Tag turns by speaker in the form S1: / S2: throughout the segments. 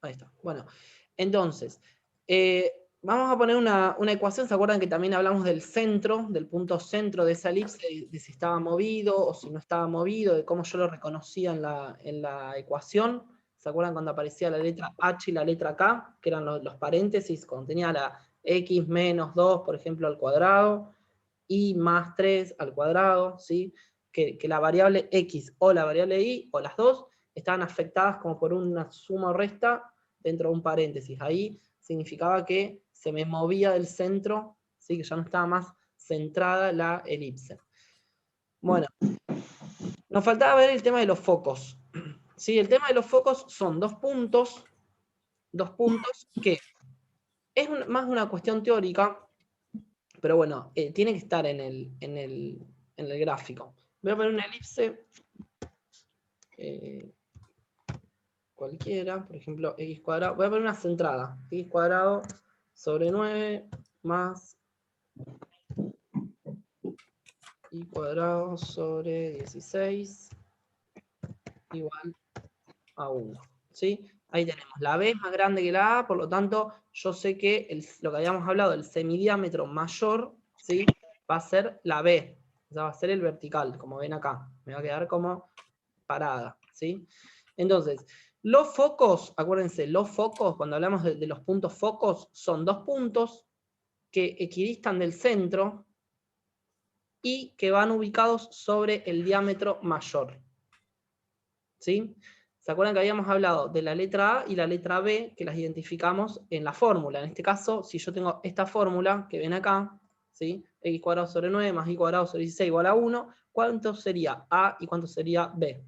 S1: Ahí está. Bueno, entonces, vamos a poner una ecuación. ¿Se acuerdan que también hablamos del centro, del punto centro de esa elipse, de si estaba movido o si no estaba movido, de cómo yo lo reconocía en la ecuación? ¿Se acuerdan cuando aparecía la letra H y la letra K, que eran los paréntesis, cuando tenía la x menos 2, por ejemplo, al cuadrado, y más 3 al cuadrado, ¿sí? Que la variable x o la variable y, o las dos, estaban afectadas como por una suma o resta dentro de un paréntesis. Ahí significaba que se me movía del centro, ¿sí? Que ya no estaba más centrada la elipse. Bueno, nos faltaba ver el tema de los focos. ¿Sí? El tema de los focos son dos puntos que es más una cuestión teórica, pero bueno, tiene que estar en el gráfico. Voy a poner una elipse cualquiera, por ejemplo, x cuadrado. Voy a poner una centrada. X cuadrado sobre 9 más y cuadrado sobre 16 igual a 1. ¿Sí? Ahí tenemos. La B es más grande que la A, por lo tanto, yo sé que lo que habíamos hablado, el semidiámetro mayor, ¿sí? Va a ser la B. O sea, va a ser el vertical, como ven acá. Me va a quedar como parada. ¿Sí? Entonces, los focos, acuérdense, los focos, cuando hablamos de los puntos focos, son dos puntos que equidistan del centro y que van ubicados sobre el diámetro mayor. ¿Sí? ¿Se acuerdan que habíamos hablado de la letra A y la letra B, que las identificamos en la fórmula? En este caso, si yo tengo esta fórmula que ven acá, ¿sí? X cuadrado sobre 9 más Y cuadrado sobre 16 igual a 1, ¿cuánto sería A y cuánto sería B?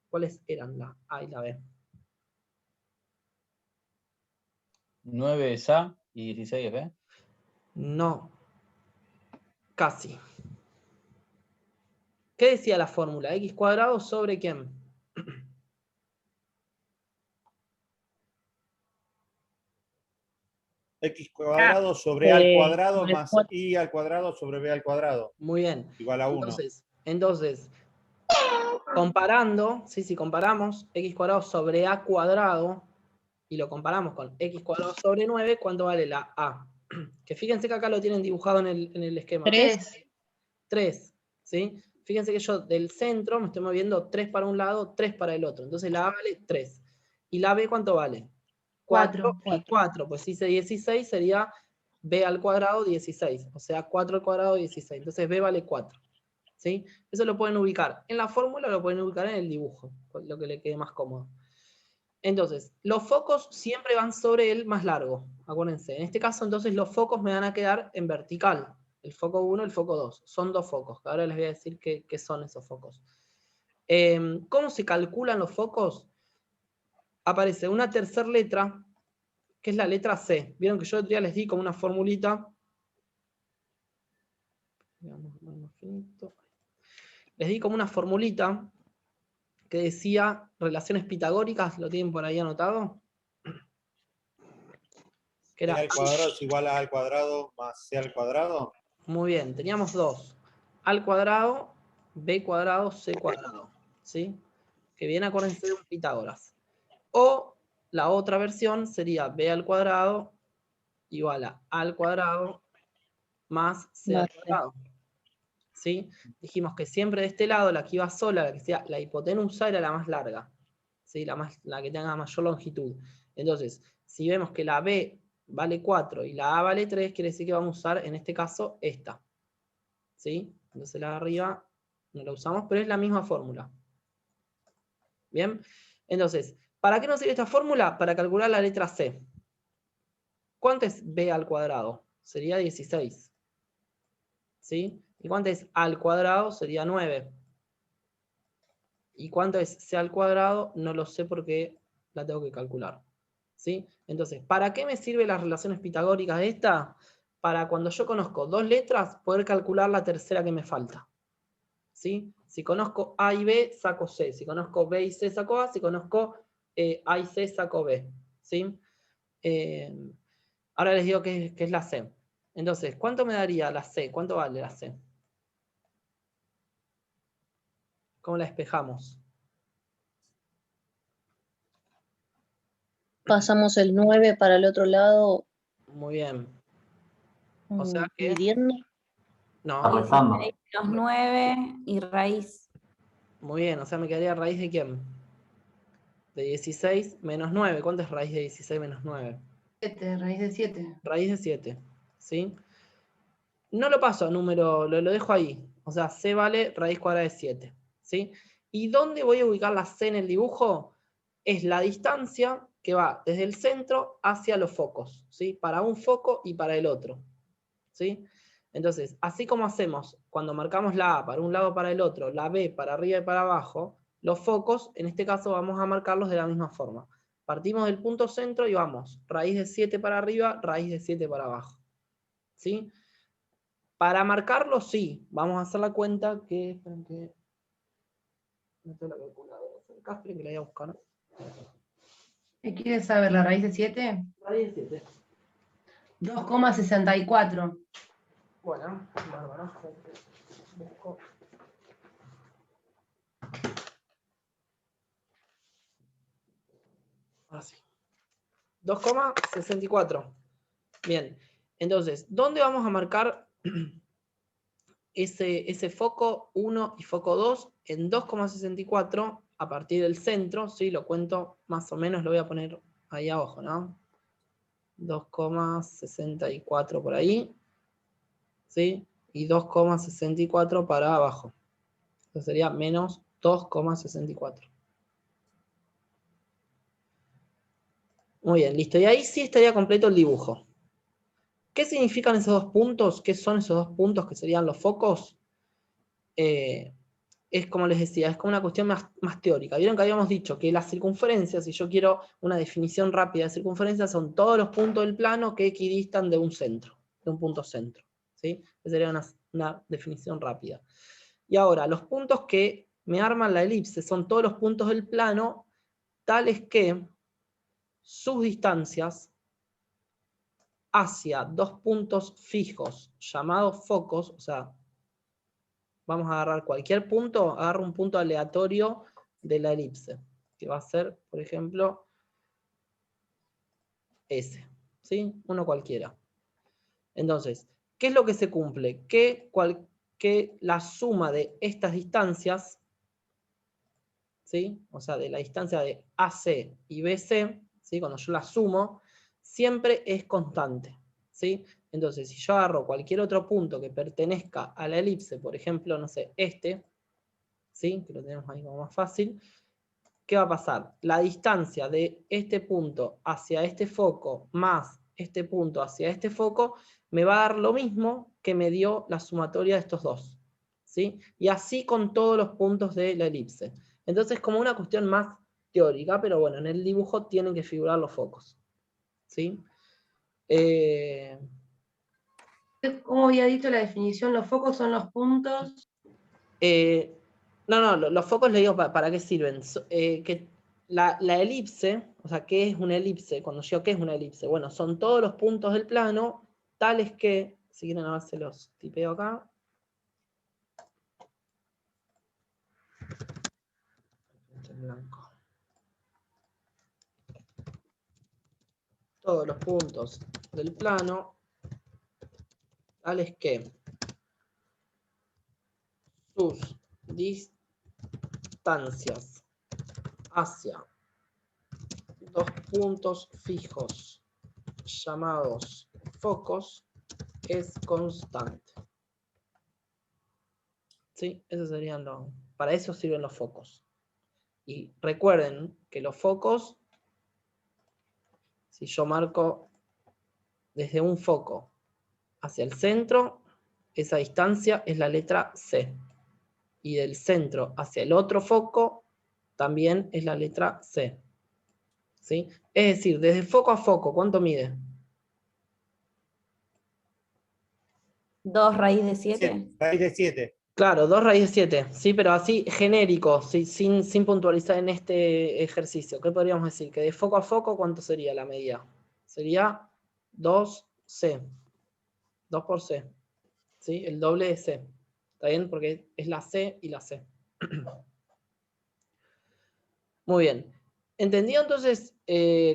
S1: ¿Cuáles eran la A y la B?
S2: 9 es A y 16 es B.
S1: No, casi. ¿Qué decía la fórmula? X cuadrado sobre ¿quién?
S3: X cuadrado sobre A al cuadrado
S4: sobre
S3: más
S4: 4.
S3: Y al cuadrado sobre B al cuadrado.
S1: Muy bien.
S3: Igual a 1.
S1: Entonces, comparando, si comparamos X cuadrado sobre A cuadrado y lo comparamos con X cuadrado sobre 9, ¿cuánto vale la A? Que fíjense que acá lo tienen dibujado en el esquema.
S4: 3.
S1: 3, ¿sí? Fíjense que yo del centro me estoy moviendo 3 para un lado, 3 para el otro. Entonces la A vale 3. ¿Y la B cuánto vale? 4 y 4. Pues si hice 16 sería B al cuadrado 16. O sea, 4 al cuadrado 16. Entonces B vale 4. ¿Sí? Eso lo pueden ubicar en la fórmula o lo pueden ubicar en el dibujo, lo que le quede más cómodo. Entonces, los focos siempre van sobre el más largo, acuérdense. En este caso, entonces, los focos me van a quedar en vertical. El foco 1, el foco 2. Son dos focos, que ahora les voy a decir qué son esos focos. ¿Cómo se calculan los focos? Aparece una tercera letra, que es la letra C. Vieron que yo ya les di como una formulita. Les di como una formulita que decía relaciones pitagóricas, ¿lo tienen por ahí anotado? Que
S3: B
S1: era
S3: al cuadrado es igual a A al cuadrado más C al cuadrado.
S1: muy bien, teníamos dos. Al cuadrado, B cuadrado, C cuadrado. ¿Sí? Que viene, acuérdense, de un Pitágoras. O la otra versión sería B al cuadrado igual a al cuadrado más C al cuadrado. ¿Sí? Dijimos que siempre de este lado, la que iba sola, la que sea la hipotenusa, era la más larga. ¿Sí? La que tenga mayor longitud. Entonces, si vemos que la B vale 4 y la A vale 3, quiere decir que vamos a usar, en este caso, esta. ¿Sí? Entonces la de arriba no la usamos, pero es la misma fórmula. ¿Bien? Entonces, ¿para qué nos sirve esta fórmula? Para calcular la letra C. ¿Cuánto es B al cuadrado? Sería 16. ¿Sí? ¿Y cuánto es A al cuadrado? Sería 9. ¿Y cuánto es C al cuadrado? No lo sé porque la tengo que calcular. ¿Sí? Entonces, ¿para qué me sirven las relaciones pitagóricas de esta? Para cuando yo conozco dos letras, poder calcular la tercera que me falta. ¿Sí? Si conozco A y B, saco C. Si conozco B y C, saco A. Si conozco A y C, saco B. ¿Sí? Ahora les digo qué es la C. Entonces, ¿cuánto me daría la C? ¿Cuánto vale la C? ¿Cómo la despejamos?
S4: Pasamos el 9 para el otro lado,
S1: Muy bien. O sea que...
S4: dividiendo.
S1: No,
S2: Está restando.
S5: 16 menos 9 y raíz.
S1: muy bien. O sea, me quedaría raíz de quién? De 16 menos 9. ¿Cuánto es raíz de 16 menos 9?
S6: 7, raíz de 7.
S1: Raíz de 7. ¿Sí? No lo paso a número, lo dejo ahí. O sea, C vale raíz cuadrada de 7. ¿Sí? ¿Y dónde voy a ubicar la C en el dibujo? Es la distancia que va desde el centro hacia los focos. ¿Sí? Para un foco y para el otro. ¿Sí? Entonces, así como hacemos cuando marcamos la A para un lado o para el otro, la B para arriba y para abajo, los focos, en este caso vamos a marcarlos de la misma forma. Partimos del punto centro y vamos, raíz de 7 para arriba, raíz de 7 para abajo. ¿Sí? Para marcarlo, sí, vamos a hacer la cuenta que... Esperen que... No tengo la calculadora cerca, que la voy a buscar.
S6: ¿Qué quieres saber? ¿La raíz de 7?
S1: Raíz de 7.
S6: 2,64.
S1: Bueno, bárbaro. Busco. Así. 2,64. Bien. Entonces, ¿dónde vamos a marcar ese foco 1 y foco 2? En 2,64 a partir del centro, ¿sí? Lo cuento más o menos, lo voy a poner ahí abajo, ¿no? 2,64 por ahí, ¿sí? Y 2,64 para abajo. Entonces sería menos 2,64. Muy bien, listo. Y ahí sí estaría completo el dibujo. ¿Qué significan esos dos puntos? ¿Qué son esos dos puntos que serían los focos? Es como les decía, es como una cuestión más teórica. Vieron que habíamos dicho que las circunferencias, si yo quiero una definición rápida de circunferencia, son todos los puntos del plano que equidistan de un centro, de un punto centro. ¿Sí? Esa sería una definición rápida. Y ahora, los puntos que me arman la elipse son todos los puntos del plano tales que sus distancias hacia dos puntos fijos llamados focos, o sea, vamos a agarrar cualquier punto, agarro un punto aleatorio de la elipse, que va a ser, por ejemplo, ese, ¿sí? Uno cualquiera. Entonces, ¿qué es lo que se cumple? Que la suma de estas distancias, ¿sí? O sea, de la distancia de AC y BC, ¿sí? Cuando yo la sumo, siempre es constante, ¿sí? Entonces, si yo agarro cualquier otro punto que pertenezca a la elipse, por ejemplo, no sé, este, ¿sí? Que lo tenemos ahí como más fácil, ¿qué va a pasar? La distancia de este punto hacia este foco más este punto hacia este foco me va a dar lo mismo que me dio la sumatoria de estos dos, ¿sí? Y así con todos los puntos de la elipse. Entonces, como una cuestión más teórica, pero bueno, en el dibujo tienen que figurar los focos, ¿sí?
S6: ¿Cómo había dicho la definición? Los focos son los puntos.
S1: No, los focos le digo para qué sirven. Que la elipse, o sea, ¿qué es una elipse? Cuando yo, ¿qué es una elipse? Bueno, son todos los puntos del plano tales que, si quieren a ver, se los tipeo acá. Blanco. Todos los puntos del plano tales que sus distancias hacia dos puntos fijos llamados focos es constante. ¿Sí? Esos serían para eso sirven los focos. Y recuerden que los focos, si yo marco desde un foco hacia el centro, esa distancia es la letra C. Y del centro hacia el otro foco, también es la letra C. ¿Sí? Es decir, desde foco a foco, ¿cuánto mide?
S5: 2 raíz de 7.
S3: Raíz de 7.
S1: Claro, 2 raíz de 7, sí, pero así genérico, ¿sí? sin puntualizar en este ejercicio. ¿Qué podríamos decir? Que de foco a foco, ¿cuánto sería la medida? Sería 2C. 2 por C. ¿Sí? El doble de C. ¿Está bien? Porque es la C y la C. Muy bien. ¿Entendido entonces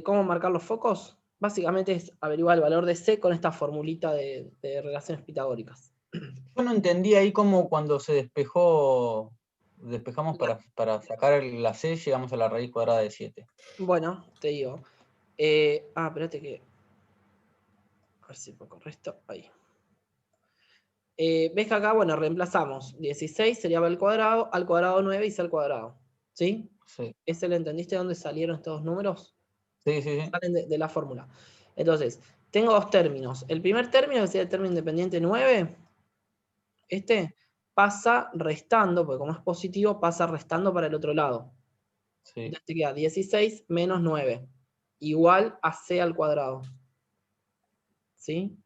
S1: cómo marcar los focos? Básicamente es averiguar el valor de C con esta formulita de relaciones pitagóricas.
S2: Yo no entendí ahí cómo cuando se despejamos para sacar la C, llegamos a la raíz cuadrada de 7.
S1: Bueno, te digo. Espérate que... A ver si pongo esto. Ahí. ¿Ves que acá, bueno, reemplazamos 16 sería B al cuadrado 9 y C al cuadrado. ¿Sí?
S2: Sí,
S1: ¿Ese lo entendiste dónde salieron estos dos números?
S2: sí.
S1: Salen de la fórmula. Entonces, tengo dos términos. El primer término, que sería el término independiente 9, pasa restando, porque como es positivo, pasa restando para el otro lado.
S2: Sí.
S1: Entonces te queda 16 menos 9, igual a C al cuadrado. ¿Sí?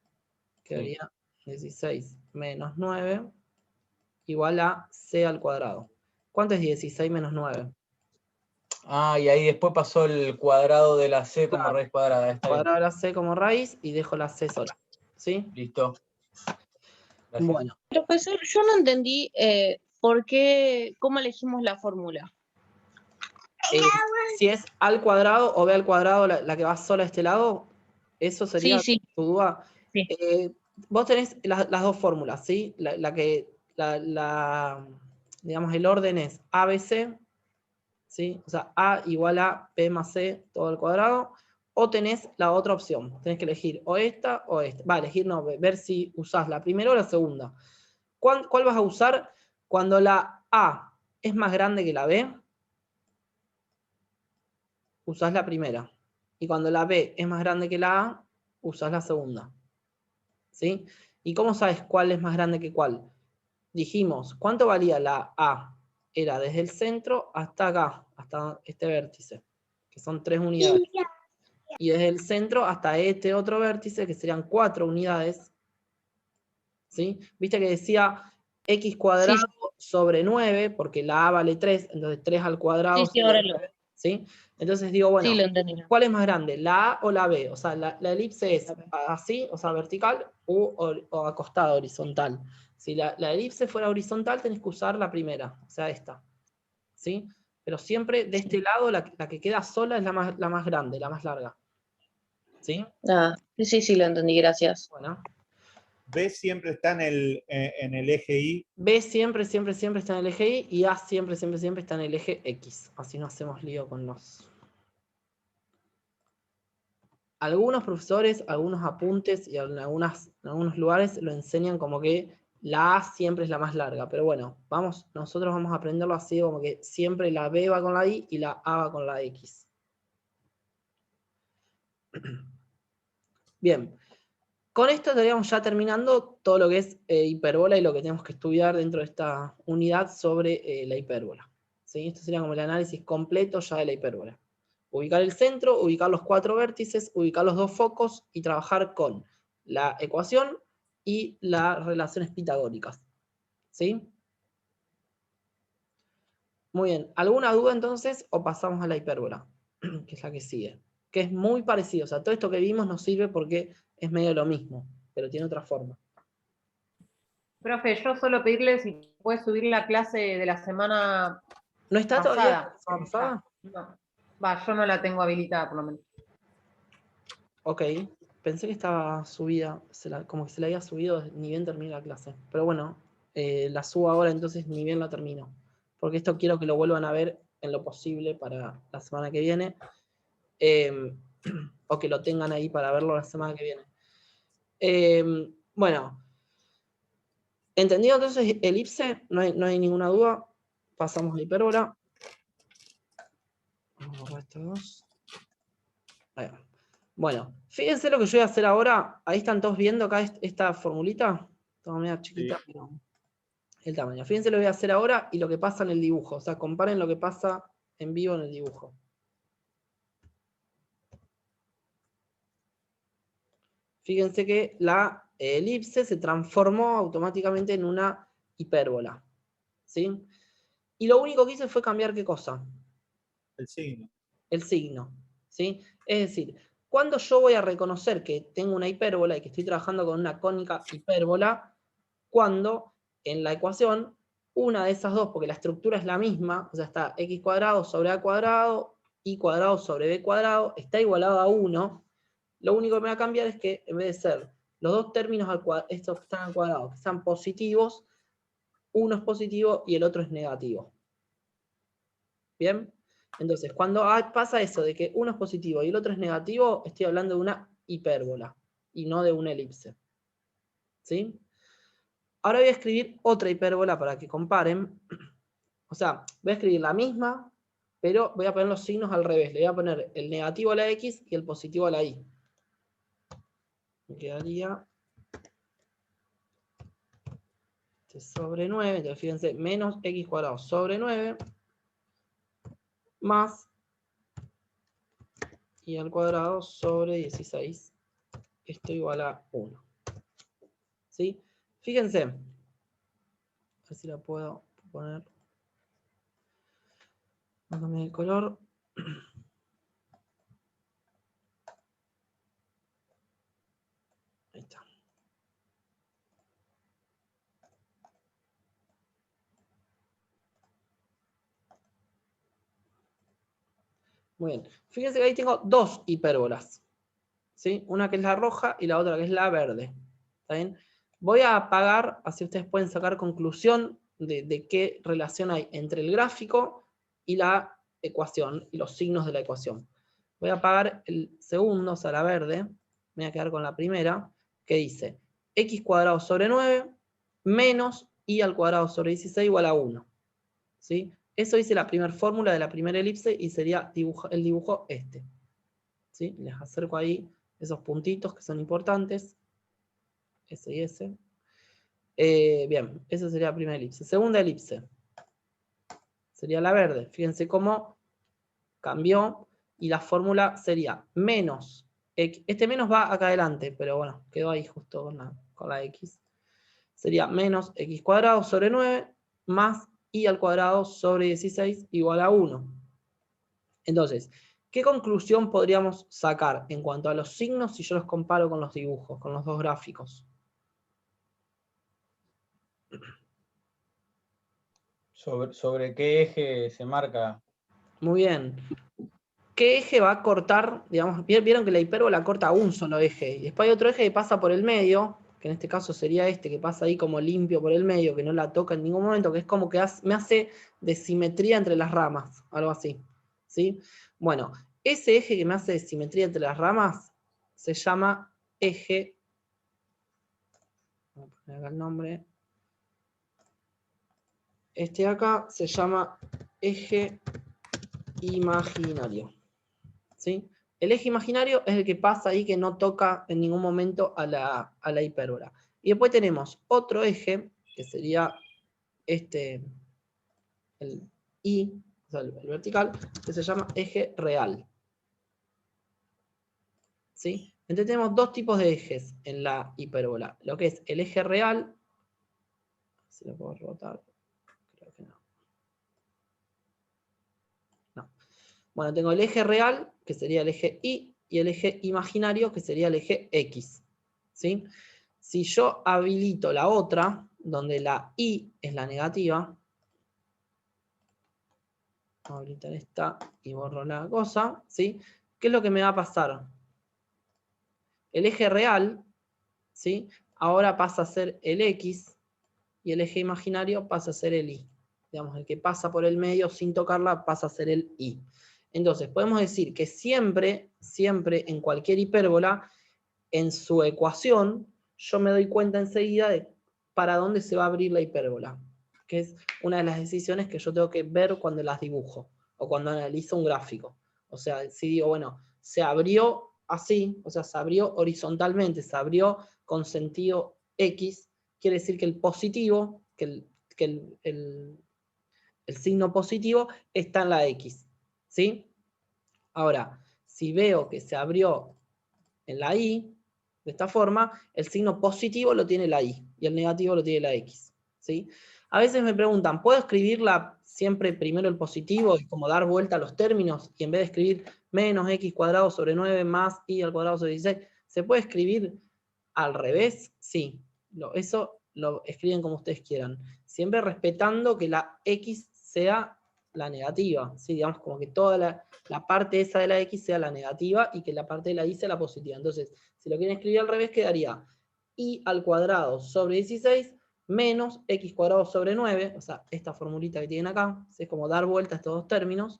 S1: Quedaría 16 menos 9, igual a C al cuadrado. ¿Cuánto es 16 menos 9?
S2: Y ahí después pasó el cuadrado de la C como
S1: Claro.
S2: raíz cuadrada. Está bien.
S1: Cuadrado de la C como raíz y dejo la C sola. ¿Sí?
S2: Listo. Gracias.
S1: Bueno.
S4: Profesor, yo no entendí cómo elegimos la fórmula.
S1: Si es al cuadrado o B al cuadrado la que va sola a este lado, eso sería
S4: Sí.
S1: tu duda.
S4: Sí.
S1: Vos tenés las dos fórmulas, ¿sí? Digamos, el orden es ABC, ¿sí? O sea, A igual a P más C todo al cuadrado, o tenés la otra opción. Tenés que elegir o esta o esta. Va, elegir no, ver si usás la primera o la segunda. ¿Cuál vas a usar cuando la A es más grande que la B? Usás la primera. Y cuando la B es más grande que la A, usás la segunda. ¿Sí? ¿Y cómo sabes cuál es más grande que cuál? Dijimos, ¿cuánto valía la A? Era desde el centro hasta acá, hasta este vértice, que son 3 unidades. Y desde el centro hasta este otro vértice, que serían 4 unidades. ¿Sí? Viste que decía x cuadrado sobre 9, porque la A vale 3, entonces 3 al cuadrado.
S4: Sí, ahora lo.
S1: ¿Sí? Entonces digo, bueno,
S4: Sí, lo entendí.
S1: ¿cuál es más grande, la A o la B? O sea, la elipse es así, o sea, vertical o acostada, horizontal. Si la elipse fuera horizontal, tenés que usar la primera, o sea, esta. ¿Sí? Pero siempre de este lado, la que queda sola es la más grande, la más larga. ¿Sí?
S4: Sí, lo entendí, gracias.
S1: Bueno.
S3: B siempre está en el eje Y.
S1: B siempre está en el eje Y y A siempre está en el eje X. Así no hacemos lío con los... Algunos profesores, algunos apuntes y en algunos lugares lo enseñan como que la A siempre es la más larga. Pero bueno, nosotros vamos a aprenderlo así como que siempre la B va con la Y y la A va con la X. Bien. Con esto estaríamos ya terminando todo lo que es hipérbola y lo que tenemos que estudiar dentro de esta unidad sobre la hipérbola. ¿Sí? Esto sería como el análisis completo ya de la hipérbola. Ubicar el centro, ubicar los 4 vértices, ubicar los 2 focos y trabajar con la ecuación y las relaciones pitagóricas. ¿Sí? Muy bien. ¿Alguna duda entonces o pasamos a la hipérbola? Que es la que sigue. Que es muy parecido. O sea, todo esto que vimos nos sirve porque es medio lo mismo, pero tiene otra forma.
S7: Profe, yo solo pedirle si puede subir la clase de la semana
S1: ¿No está todavía la
S7: pasada.
S1: semana pasada?
S7: No. Va, yo no la tengo habilitada por lo menos.
S1: Ok, pensé que estaba subida, como que se la había subido ni bien terminé la clase. Pero bueno, la subo ahora, entonces ni bien la termino. Porque esto quiero que lo vuelvan a ver en lo posible para la semana que viene. O que lo tengan ahí para verlo la semana que viene. Bueno, ¿entendido entonces elipse? No hay ninguna duda. Pasamos a hipérbola. Vamos a borrar estos dos. Ahí va. Bueno, fíjense lo que yo voy a hacer ahora. Ahí están todos viendo acá esta formulita. Está media chiquita,
S3: Sí.
S1: pero el tamaño. Fíjense lo que voy a hacer ahora y lo que pasa en el dibujo. O sea, comparen lo que pasa en vivo en el dibujo. Fíjense que la elipse se transformó automáticamente en una hipérbola. ¿Sí? Y lo único que hice fue cambiar ¿qué cosa?
S3: El signo.
S1: El signo. ¿Sí? Es decir, cuando yo voy a reconocer que tengo una hipérbola y que estoy trabajando con una cónica hipérbola, cuando en la ecuación una de esas dos, porque la estructura es la misma, o sea, está x cuadrado sobre a cuadrado i cuadrado sobre b cuadrado está igualado a 1, lo único que me va a cambiar es que en vez de ser los dos términos estos que están al cuadrado, que sean positivos, uno es positivo y el otro es negativo. ¿Bien? Entonces, cuando pasa eso de que uno es positivo y el otro es negativo, estoy hablando de una hipérbola y no de una elipse. ¿Sí? Ahora voy a escribir otra hipérbola para que comparen. O sea, voy a escribir la misma, pero voy a poner los signos al revés. Le voy a poner el negativo a la x y el positivo a la y. Me quedaría sobre 9, entonces fíjense, menos x cuadrado sobre 9 más y al cuadrado sobre 16. Esto igual a 1. ¿Sí? Fíjense. A ver si la puedo poner. Voy a cambiar el color. Ahí está. Muy bien. Fíjense que ahí tengo dos hipérbolas. ¿Sí? Una que es la roja y la otra que es la verde. ¿Está bien? Voy a apagar, así ustedes pueden sacar conclusión de qué relación hay entre el gráfico y la ecuación, y los signos de la ecuación. Voy a apagar el segundo, o sea, la verde. Me voy a quedar con la primera, que dice x cuadrado sobre 9 menos y al cuadrado sobre 16 igual a 1. ¿Sí? Eso dice la primera fórmula de la primera elipse y sería el dibujo este. ¿Sí? Les acerco ahí esos puntitos que son importantes. S y S. Bien, esa sería la primera elipse. Segunda elipse. Sería la verde. Fíjense cómo cambió y la fórmula sería menos. Este menos va acá adelante, pero bueno, quedó ahí justo con la X. Sería menos x cuadrado sobre 9 más y al cuadrado sobre 16 igual a 1. Entonces, ¿qué conclusión podríamos sacar en cuanto a los signos si yo los comparo con los dibujos, con los dos gráficos?
S2: ¿Sobre qué eje se marca?
S1: Muy bien. ¿Qué eje va a cortar? Digamos, vieron que la hipérbola corta un solo eje, y después hay otro eje que pasa por el medio, que en este caso sería este, que pasa ahí como limpio por el medio, que no la toca en ningún momento, que es como que me hace de simetría entre las ramas, algo así. ¿Sí? Bueno, ese eje que me hace de simetría entre las ramas se llama eje. Voy a poner acá el nombre. Este de acá se llama eje imaginario. ¿Sí? El eje imaginario es el que pasa ahí que no toca en ningún momento a la hipérbola. Y después tenemos otro eje, que sería este, el I, o sea, el vertical, que se llama eje real. ¿Sí? Entonces tenemos dos tipos de ejes en la hipérbola. Lo que es el eje real, si lo puedo rebotar, creo que no. No. Bueno, tengo el eje real, que sería el eje Y, y el eje imaginario, que sería el eje X. ¿Sí? Si yo habilito la otra, donde la Y es la negativa, voy a habilitar esta y borro la cosa, ¿sí? ¿Qué es lo que me va a pasar? El eje real, ¿sí? Ahora pasa a ser el X, y el eje imaginario pasa a ser el Y. Digamos, el que pasa por el medio sin tocarla pasa a ser el Y. Entonces, podemos decir que siempre, siempre en cualquier hipérbola, en su ecuación, yo me doy cuenta enseguida de para dónde se va a abrir la hipérbola, que es una de las decisiones que yo tengo que ver cuando las dibujo, o cuando analizo un gráfico. O sea, si digo, bueno, se abrió así, o sea, se abrió horizontalmente, se abrió con sentido X, quiere decir que el positivo, que el signo positivo está en la X, ¿sí? Ahora, si veo que se abrió en la Y, de esta forma, el signo positivo lo tiene la Y y el negativo lo tiene la X. ¿Sí? A veces me preguntan, ¿puedo escribirla siempre primero el positivo y como dar vuelta a los términos y en vez de escribir menos x cuadrado sobre 9 más y al cuadrado sobre 16, ¿se puede escribir al revés? Sí, eso lo escriben como ustedes quieran, siempre respetando que la X sea la negativa, ¿sí? Digamos como que toda la parte esa de la x sea la negativa y que la parte de la y sea la positiva. Entonces, si lo quieren escribir al revés, quedaría y al cuadrado sobre 16 menos x cuadrado sobre 9, o sea, esta formulita que tienen acá, es como dar vuelta a estos dos términos,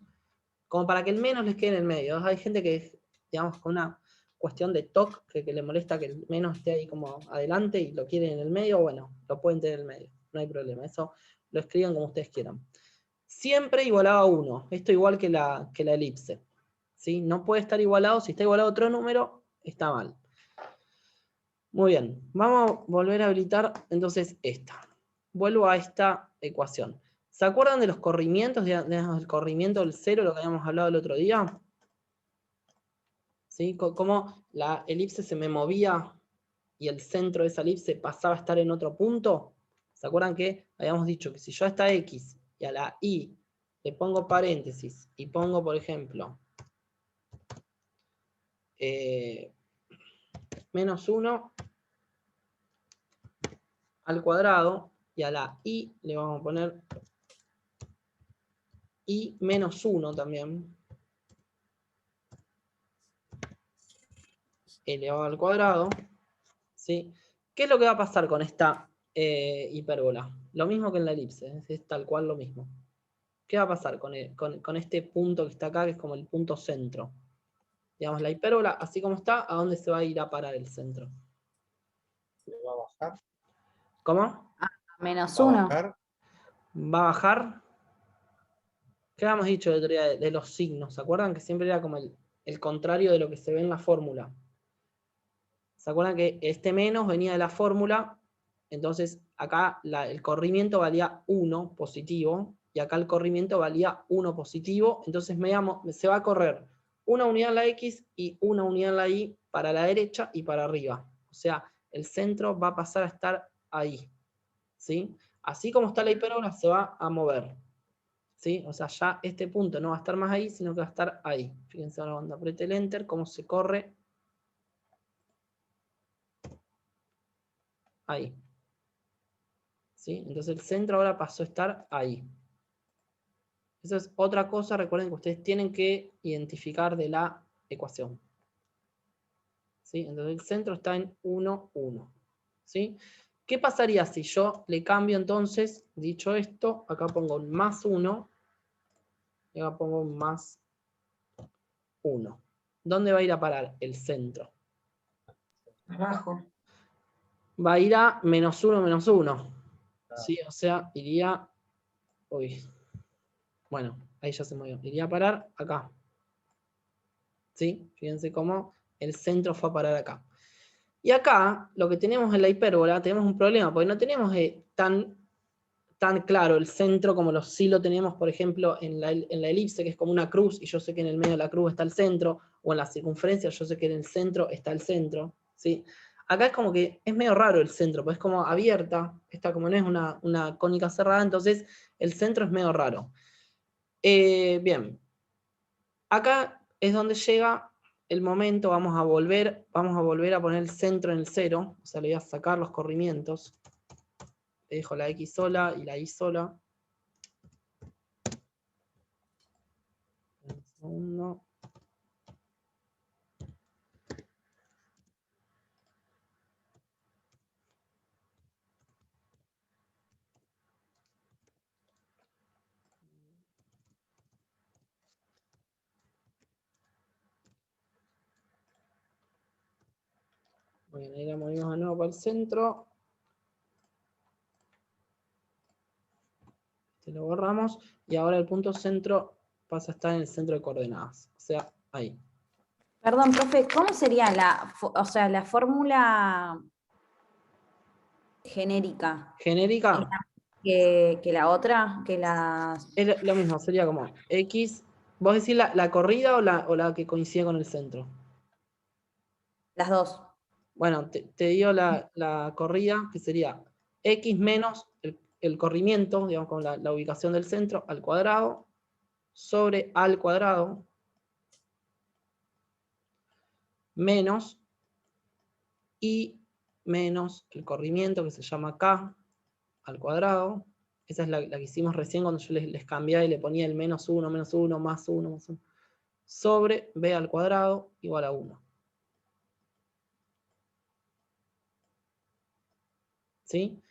S1: como para que el menos les quede en el medio. Hay gente que, digamos, con una cuestión de TOC, que le molesta que el menos esté ahí como adelante y lo quieren en el medio, bueno, lo pueden tener en el medio, no hay problema, eso lo escriban como ustedes quieran. Siempre igualado a 1, esto igual que la elipse, ¿sí? No puede estar igualado, si está igualado a otro número, está mal. Muy bien, vamos a volver a habilitar entonces esta. Vuelvo a esta ecuación. ¿Se acuerdan de los corrimientos, del corrimiento del cero, lo que habíamos hablado el otro día? ¿Sí? Cómo la elipse se me movía y el centro de esa elipse pasaba a estar en otro punto. ¿Se acuerdan que habíamos dicho que si yo a esta x y a la y le pongo paréntesis y pongo, por ejemplo, menos 1 al cuadrado, y a la y le vamos a poner y menos 1 también, elevado al cuadrado, ¿sí? ¿Qué es lo que va a pasar con esta hipérbola? Lo mismo que en la elipse, es tal cual lo mismo. ¿Qué va a pasar con este punto que está acá, que es como el punto centro? Digamos, la hipérbola, así como está, ¿a dónde se va a ir a parar el centro?
S3: ¿Le va a bajar?
S1: ¿Cómo?
S5: Menos
S3: ¿Va a
S5: 1.
S3: bajar?
S1: ¿Va a bajar? ¿Qué habíamos dicho el otro día de los signos? ¿Se acuerdan que siempre era como el contrario de lo que se ve en la fórmula? ¿Se acuerdan que este menos venía de la fórmula? Entonces acá el corrimiento valía 1 positivo, y acá el corrimiento valía 1 positivo, entonces se va a correr una unidad en la x y una unidad en la y para la derecha y para arriba. O sea, el centro va a pasar a estar ahí, ¿sí? Así como está la hipérbola, se va a mover, ¿sí? O sea, ya este punto no va a estar más ahí, sino que va a estar ahí. Fíjense ahora cuando apriete el enter, cómo se corre ahí. ¿Sí? Entonces el centro ahora pasó a estar ahí. Esa es otra cosa, recuerden que ustedes tienen que identificar de la ecuación. ¿Sí? Entonces el centro está en 1, 1. ¿Sí? ¿Qué pasaría si yo le cambio entonces, dicho esto, acá pongo un más 1, y acá pongo un más 1? ¿Dónde va a ir a parar el centro?
S6: Abajo.
S1: Va a ir a menos 1, menos 1. ¿Sí? O sea, iría... Uy. Bueno, ahí ya se movió. Iría a parar acá. ¿Sí? Fíjense cómo el centro fue a parar acá. Y acá, lo que tenemos en la hipérbola, tenemos un problema, porque no tenemos tan claro el centro como sí lo tenemos, por ejemplo, en la elipse, que es como una cruz, y yo sé que en el medio de la cruz está el centro, o en la circunferencia, yo sé que en el centro está el centro, ¿sí? Acá es como que es medio raro el centro, porque es como abierta, esta como no es una cónica cerrada, entonces el centro es medio raro. Bien. Acá es donde llega el momento, vamos a volver a poner el centro en el 0, o sea, le voy a sacar los corrimientos. Le dejo la x sola y la y sola. Un segundo. Muy bien, ahí la movimos de nuevo para el centro. Este lo borramos. Y ahora el punto centro pasa a estar en el centro de coordenadas. O sea, ahí.
S5: Perdón, profe, ¿cómo sería la fórmula genérica?
S1: Genérica.
S5: Que la otra, que las...
S1: Es lo mismo, sería como x. ¿Vos decís la corrida o la que coincide con el centro?
S5: Las dos.
S1: Bueno, te dio la corrida, que sería x menos el corrimiento, digamos, con la ubicación del centro, al cuadrado, sobre al cuadrado, menos y menos el corrimiento, que se llama k, al cuadrado, Esa es la que hicimos recién cuando yo les cambiaba y le ponía el -1, -1, más 1, más 1. Sobre b al cuadrado igual a 1. ¿Sí?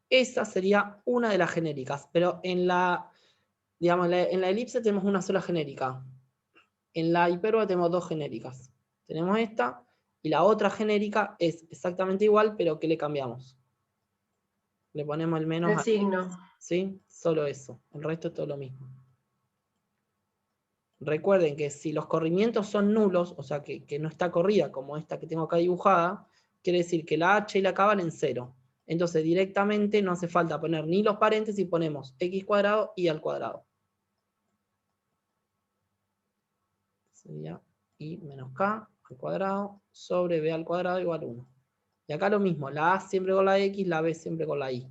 S1: Esa sería una de las genéricas, pero en la, digamos, en la elipse tenemos una sola genérica. En la hipérbola tenemos dos genéricas. Tenemos esta y la otra genérica es exactamente igual, pero ¿qué le cambiamos? Le ponemos el menos
S6: El
S1: a
S6: signo.
S1: ¿sí? Solo eso. El resto es todo lo mismo. Recuerden que si los corrimientos son nulos, o sea que no está corrida como esta que tengo acá dibujada, quiere decir que la h y la k valen 0. Entonces directamente no hace falta poner ni los paréntesis, ponemos x cuadrado y al cuadrado. Sería y menos k al cuadrado sobre b al cuadrado igual a 1. Y acá lo mismo, la a siempre con la x, la b siempre con la y.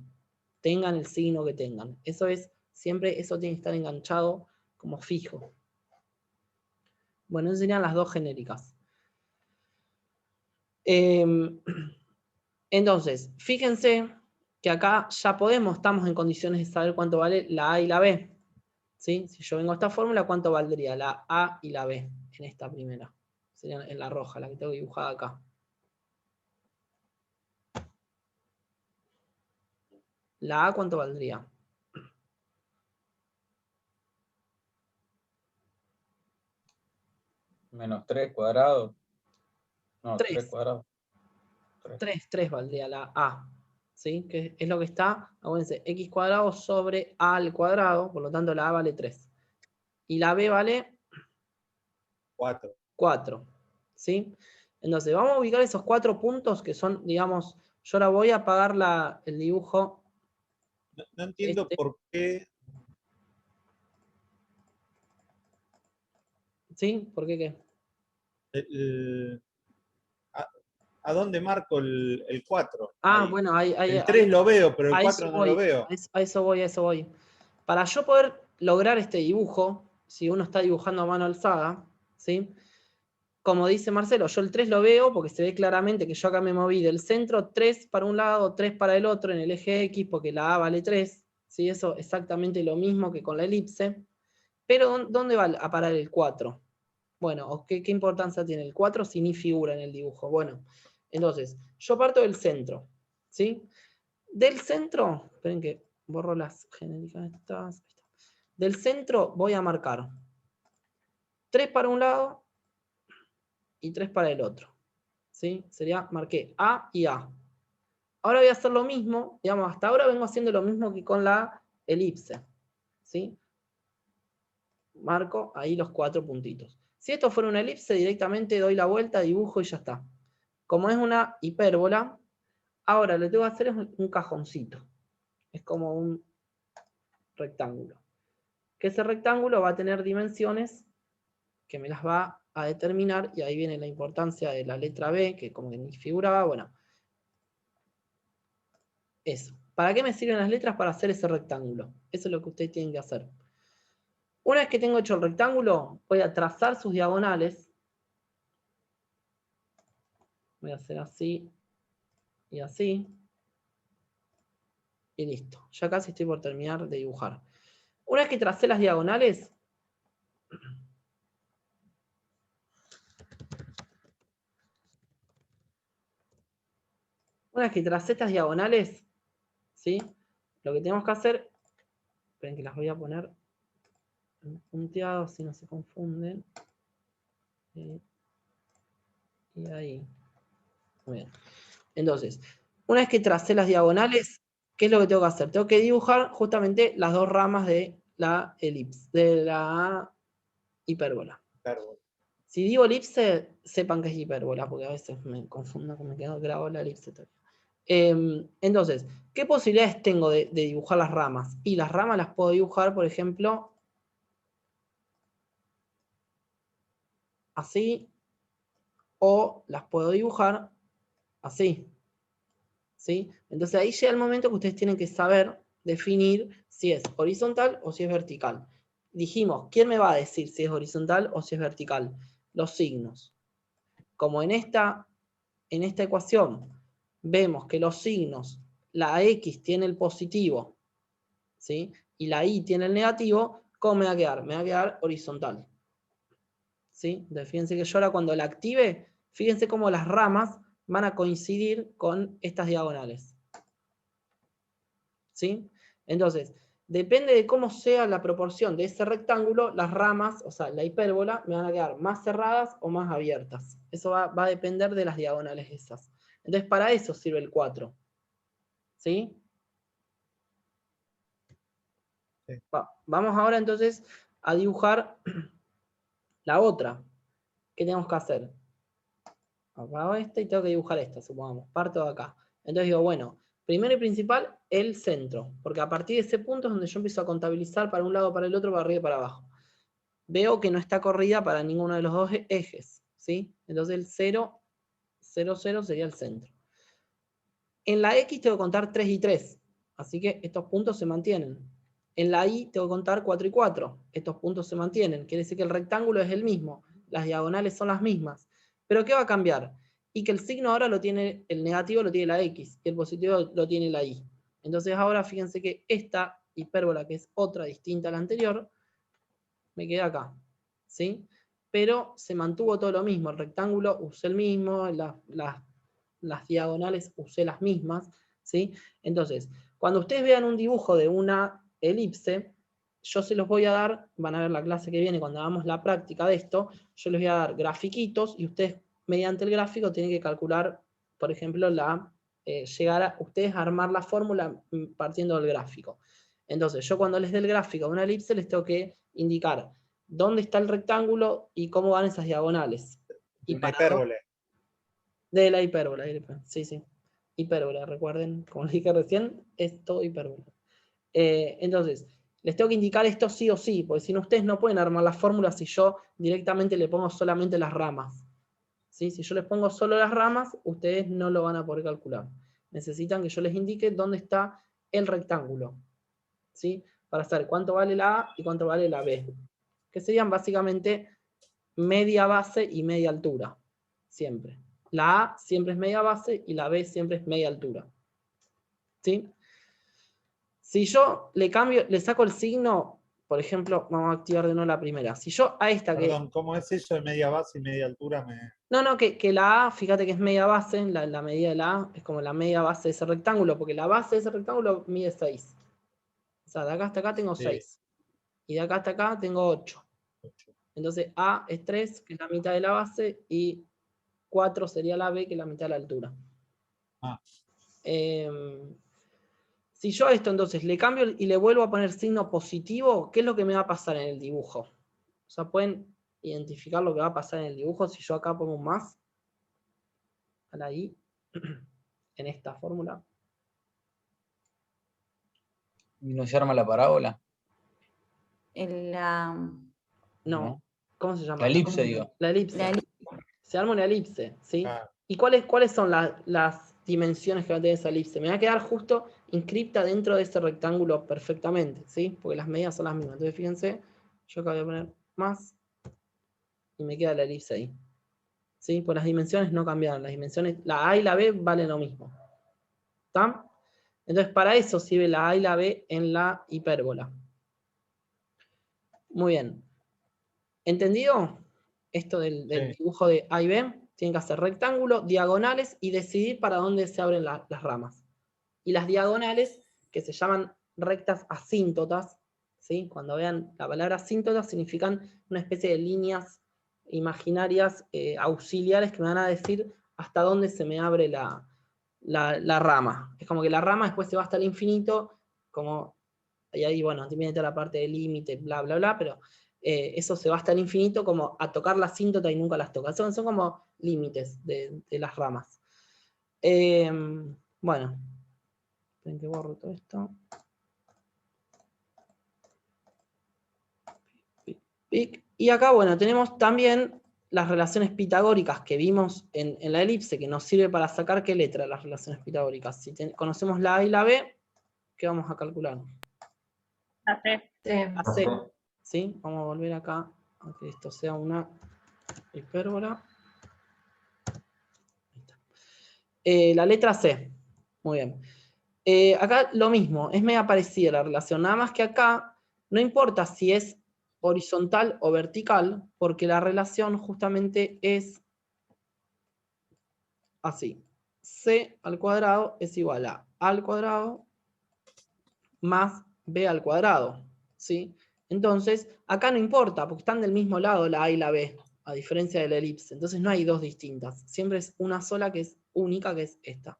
S1: Tengan el signo que tengan. Eso es, siempre eso tiene que estar enganchado como fijo. Bueno, esas serían las dos genéricas. Entonces, fíjense que acá ya estamos en condiciones de saber cuánto vale la A y la B. ¿Sí? Si yo vengo a esta fórmula, ¿cuánto valdría la A y la B en esta primera? Sería en la roja, la que tengo dibujada acá. La A, ¿cuánto valdría?
S2: Menos 3 cuadrados. No, 3
S1: 3.
S2: cuadrados.
S1: 3 valdría la A. ¿Sí? Que es lo que está, acuérdense, x cuadrado sobre a al cuadrado, por lo tanto la A vale 3. Y la B vale
S3: 4.
S1: 4. ¿Sí? Entonces, vamos a ubicar esos 4 puntos que son, digamos, yo ahora voy a apagar el dibujo.
S3: No entiendo por qué.
S1: ¿Sí? ¿Por qué qué?
S3: ¿A dónde marco el 4?
S1: Ah,
S3: Ahí.
S1: bueno,
S3: El 3 lo veo, pero el
S1: a
S3: 4
S1: eso
S3: no lo
S1: voy,
S3: veo.
S1: a eso voy. Para yo poder lograr este dibujo, si uno está dibujando a mano alzada, ¿sí? Como dice Marcelo, yo el 3 lo veo porque se ve claramente que yo acá me moví del centro 3 para un lado, 3 para el otro en el eje X, porque la A vale 3, ¿sí? Eso exactamente lo mismo que con la elipse. Pero ¿dónde va a parar el 4? Bueno, ¿qué importancia tiene el 4 si ni figura en el dibujo? Bueno, entonces, yo parto del centro, ¿sí? Del centro, esperen que borro las genéricas estas. Del centro voy a marcar 3 para un lado y 3 para el otro. ¿Sí? Sería, marqué A y A. Ahora voy a hacer lo mismo, digamos, hasta ahora vengo haciendo lo mismo que con la elipse. ¿Sí? Marco ahí los 4 puntitos. Si esto fuera una elipse, directamente doy la vuelta, dibujo y ya está. Como es una hipérbola, ahora lo que tengo que hacer es un cajoncito. Es como un rectángulo. Que ese rectángulo va a tener dimensiones que me las va a determinar, y ahí viene la importancia de la letra B, que como que ni figuraba, bueno. Eso. ¿Para qué me sirven las letras? Para hacer ese rectángulo. Eso es lo que ustedes tienen que hacer. Una vez que tengo hecho el rectángulo, voy a trazar sus diagonales. Voy a hacer así y así. Y listo. Ya casi estoy por terminar de dibujar. Una vez que tracé las diagonales, ¿sí? Lo que tenemos que hacer, esperen que las voy a poner en punteado, si no se confunden. Y ahí. Muy bien. Entonces, una vez que tracé las diagonales, ¿qué es lo que tengo que hacer? Tengo que dibujar justamente las dos ramas de la elipse, de la hipérbola. Si digo elipse, sepan que es hipérbola, porque a veces me confundo, me quedo grabado la elipse todavía. Entonces, ¿qué posibilidades tengo de dibujar las ramas? Y las ramas las puedo dibujar, por ejemplo, así, o las puedo dibujar así. ¿Sí? Entonces ahí llega el momento que ustedes tienen que saber definir si es horizontal o si es vertical. Dijimos, ¿quién me va a decir si es horizontal o si es vertical? Los signos. Como en esta ecuación vemos que los signos, la X tiene el positivo ¿sí? Y la y tiene el negativo, ¿cómo me va a quedar? Me va a quedar horizontal. ¿Sí? Entonces, fíjense que yo ahora cuando la active, fíjense cómo las ramas van a coincidir con estas diagonales. ¿Sí? Entonces, depende de cómo sea la proporción de ese rectángulo, las ramas, o sea, la hipérbola, me van a quedar más cerradas o más abiertas. Eso va a depender de las diagonales esas. Entonces, para eso sirve el 4. ¿Sí?
S3: Sí.
S1: Vamos ahora entonces a dibujar la otra. ¿Qué tenemos que hacer? Apago esta y tengo que dibujar esta, supongamos. Parto de acá. Entonces digo, bueno, primero y principal, el centro. Porque a partir de ese punto es donde yo empiezo a contabilizar para un lado, para el otro, para arriba y para abajo. Veo que no está corrida para ninguno de los dos ejes. ¿Sí? Entonces el 0, 0, 0 sería el centro. En la X tengo que contar 3 y 3. Así que estos puntos se mantienen. En la Y tengo que contar 4 y 4. Estos puntos se mantienen. Quiere decir que el rectángulo es el mismo. Las diagonales son las mismas. ¿Pero qué va a cambiar? Y que el signo ahora lo tiene, el negativo lo tiene la X, y el positivo lo tiene la Y. Entonces ahora fíjense que esta hipérbola, que es otra distinta a la anterior, me queda acá. ¿Sí? Pero se mantuvo todo lo mismo. El rectángulo usé el mismo, las diagonales usé las mismas, ¿sí? Entonces, cuando ustedes vean un dibujo de una elipse, yo se los voy a dar, van a ver la clase que viene cuando hagamos la práctica de esto, yo les voy a dar grafiquitos y ustedes mediante el gráfico tienen que calcular, por ejemplo, llegar a ustedes a armar la fórmula partiendo del gráfico. Entonces, yo cuando les dé el gráfico de una elipse les tengo que indicar dónde está el rectángulo y cómo van esas diagonales. Y
S3: Una
S1: para
S3: hipérbole.
S1: de la hipérbola, sí, sí. Hipérbola, recuerden, como les dije recién, es todo hipérbola. Entonces, les tengo que indicar esto sí o sí, porque si no ustedes no pueden armar las fórmulas si yo directamente le pongo solamente las ramas. ¿Sí? Si yo les pongo solo las ramas, ustedes no lo van a poder calcular. Necesitan que yo les indique dónde está el rectángulo, ¿sí? Para saber cuánto vale la A y cuánto vale la B. Que serían básicamente media base y media altura, siempre. La A siempre es media base y la B siempre es media altura. ¿Sí? Si yo le cambio, le saco el signo, por ejemplo, vamos a activar de nuevo la primera. Si yo a esta
S3: Perdón, ¿cómo es eso de media base y media altura?
S1: No, que la A, fíjate que es media base, la medida de la A es como la media base de ese rectángulo, porque la base de ese rectángulo mide 6. O sea, de acá hasta acá tengo
S3: Sí.
S1: 6. Y de acá hasta acá tengo 8. Entonces A es 3, que es la mitad de la base, y 4 sería la B, que es la mitad de la altura.
S3: Ah.
S1: Si yo a esto entonces le cambio y le vuelvo a poner signo positivo, ¿qué es lo que me va a pasar en el dibujo? O sea, pueden identificar lo que va a pasar en el dibujo si yo acá pongo un más a la I en esta fórmula.
S2: ¿Y no se arma la parábola?
S1: No. ¿Cómo se llama?
S2: La elipse, digo.
S1: La elipse.
S5: La elipse.
S1: Se arma una elipse, ¿sí?
S3: Ah.
S1: ¿Y cuáles son las dimensiones que va a tener esa elipse? Me va a quedar justo inscripta dentro de ese rectángulo perfectamente, ¿sí? Porque las medidas son las mismas. Entonces, fíjense, yo acá voy a poner más y me queda la elipse ahí. ¿Sí? Pues las dimensiones no cambiaron. Las dimensiones, la A y la B valen lo mismo. ¿Está? Entonces, para eso sirve la A y la B en la hipérbola. Muy bien. ¿Entendido? Esto del
S3: Sí.
S1: dibujo de A y B. Tienen que hacer rectángulo, diagonales y decidir para dónde se abren las ramas. Y las diagonales, que se llaman rectas asíntotas, ¿sí? Cuando vean la palabra asíntotas, significan una especie de líneas imaginarias auxiliares que me van a decir hasta dónde se me abre la rama. Es como que la rama después se va hasta el infinito, y ahí, bueno, viene toda la parte del límite, bla, bla, bla, pero eso se va hasta el infinito como a tocar la asíntota y nunca las toca. Son como límites de las ramas. Bueno, esperen que borro todo esto. Y acá, bueno, tenemos también las relaciones pitagóricas que vimos en la elipse, que nos sirve para sacar qué letra las relaciones pitagóricas. Si conocemos la A y la B, ¿qué vamos a calcular?
S4: La C.
S1: La C. ¿Sí? Vamos a volver acá a que esto sea una hipérbola. La letra C. Muy bien. Acá lo mismo, es media parecida la relación, nada más que acá no importa si es horizontal o vertical, porque la relación justamente es así. C al cuadrado es igual a al cuadrado más b al cuadrado, ¿sí? Entonces, acá no importa, porque están del mismo lado la a y la b, a diferencia de la elipse. Entonces no hay dos distintas, siempre es una sola que es única, que es esta.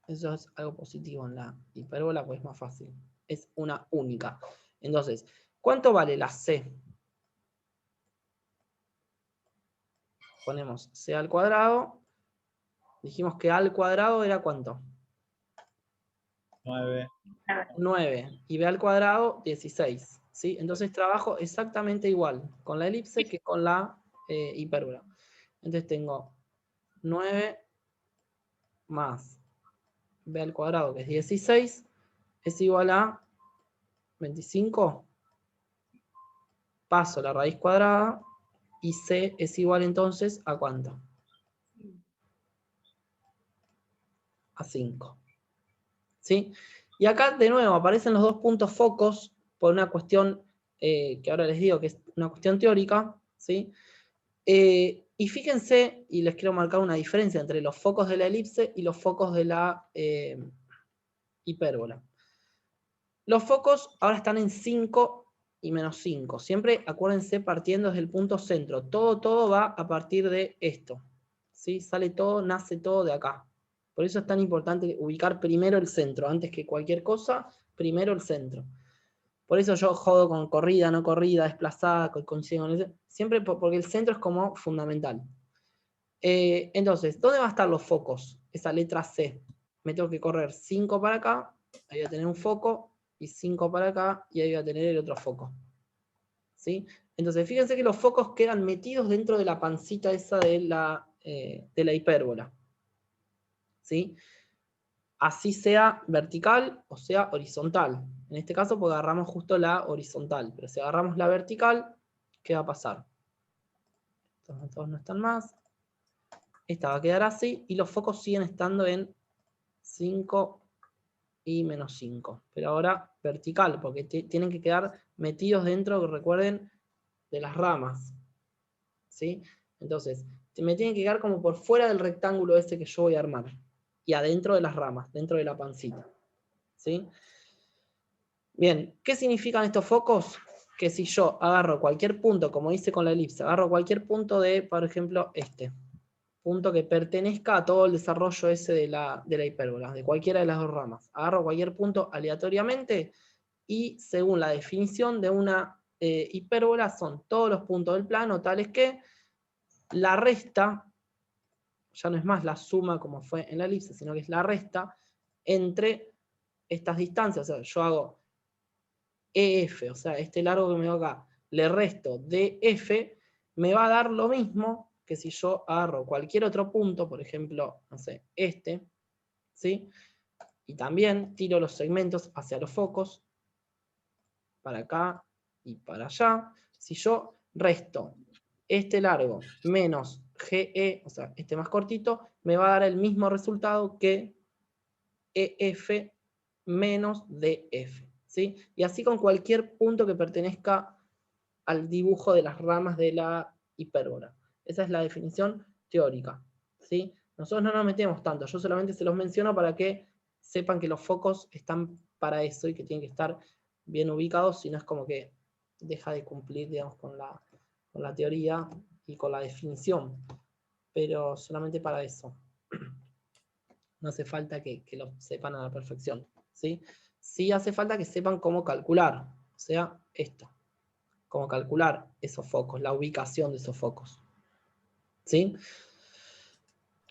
S1: Eso es algo positivo en la hipérbola, pues es más fácil. Es una única. Entonces, ¿cuánto vale la C? Ponemos C al cuadrado. Dijimos que A al cuadrado era ¿cuánto?
S3: 9.
S1: 9. Y B al cuadrado, 16. ¿Sí? Entonces trabajo exactamente igual con la elipse que con la hipérbola. Entonces tengo 9 más B al cuadrado, que es 16, es igual a 25. Paso la raíz cuadrada y C es igual entonces a ¿cuánto? A 5. ¿Sí? Y acá de nuevo aparecen los dos puntos focos por una cuestión que ahora les digo que es una cuestión teórica, ¿sí? Y fíjense, y les quiero marcar una diferencia entre los focos de la elipse y los focos de la hipérbola. Los focos ahora están en 5 y menos 5. Siempre acuérdense partiendo desde el punto centro. Todo va a partir de esto. ¿Sí? Sale todo, nace todo de acá. Por eso es tan importante ubicar primero el centro. Antes que cualquier cosa, primero el centro. Por eso yo jodo con corrida, no corrida, desplazada, coincido con eso. Siempre porque el centro es como fundamental. Entonces, ¿dónde van a estar los focos? Esa letra C. Me tengo que correr 5 para acá, ahí voy a tener un foco, y 5 para acá, y ahí voy a tener el otro foco. ¿Sí? Entonces, fíjense que los focos quedan metidos dentro de la pancita esa de la hipérbola. ¿Sí? Así sea vertical o sea horizontal. En este caso, pues agarramos justo la horizontal, pero si agarramos la vertical, ¿qué va a pasar? Estos todos no están más. Esta va a quedar así, y los focos siguen estando en 5 y menos 5. Pero ahora vertical, porque tienen que quedar metidos dentro, recuerden, de las ramas. ¿Sí? Entonces, me tienen que quedar como por fuera del rectángulo este que yo voy a armar. Y adentro de las ramas, dentro de la pancita. ¿Sí? Bien, ¿qué significan estos focos? Que si yo agarro cualquier punto, como hice con la elipse, agarro cualquier punto de, por ejemplo, este punto que pertenezca a todo el desarrollo ese de la hipérbola, de cualquiera de las dos ramas. Agarro cualquier punto aleatoriamente y según la definición de una hipérbola son todos los puntos del plano tales que la resta, ya no es más la suma como fue en la elipse, sino que es la resta entre estas distancias. O sea, yo hago EF, o sea, este largo que me doy acá, le resto DF, me va a dar lo mismo que si yo agarro cualquier otro punto, por ejemplo, no sé, este, ¿sí? Y también tiro los segmentos hacia los focos, para acá y para allá. Si yo resto este largo menos GE, o sea, este más cortito, me va a dar el mismo resultado que EF menos DF, ¿sí? Y así con cualquier punto que pertenezca al dibujo de las ramas de la hipérbola. Esa es la definición teórica, ¿sí? Nosotros no nos metemos tanto, yo solamente se los menciono para que sepan que los focos están para eso y que tienen que estar bien ubicados, si no es como que deja de cumplir, digamos, con la teoría y con la definición, pero solamente para eso. No hace falta que lo sepan a la perfección, ¿sí? Sí hace falta que sepan cómo calcular, o sea, esto. Cómo calcular esos focos, la ubicación de esos focos. ¿Sí?